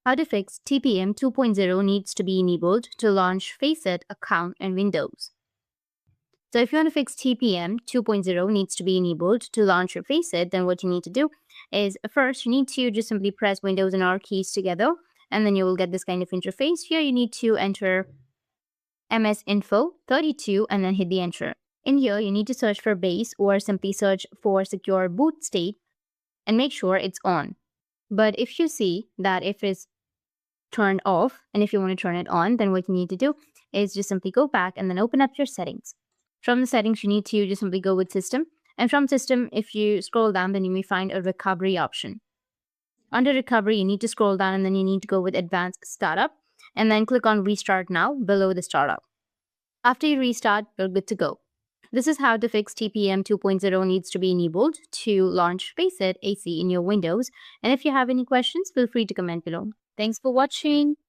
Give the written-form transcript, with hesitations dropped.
How to fix Tpm 2.0 needs to be enabled to launch FACEIT account in Windows. So if you want to fix Tpm 2.0 needs to be enabled to launch your FACEIT, then what you need to do is first you need to just simply press Windows and R keys together, and then you will get this kind of interface. Here you need to enter msinfo32 and then hit the enter. In here you need to search for base or simply search for secure boot state and make sure it's on. But if you see that if it's turned off and if you want to turn it on, then what you need to do is just simply go back and then open up your settings. From the settings, you need to just simply go with system. And from system, if you scroll down, then you may find a recovery option. Under recovery, you need to scroll down and then you need to go with advanced startup and then click on restart now below the startup. After you restart, you're good to go. This is how to fix Tpm 2.0 needs to be enabled to launch FACEIT AC in your Windows. And if you have any questions, feel free to comment below. Thanks for watching.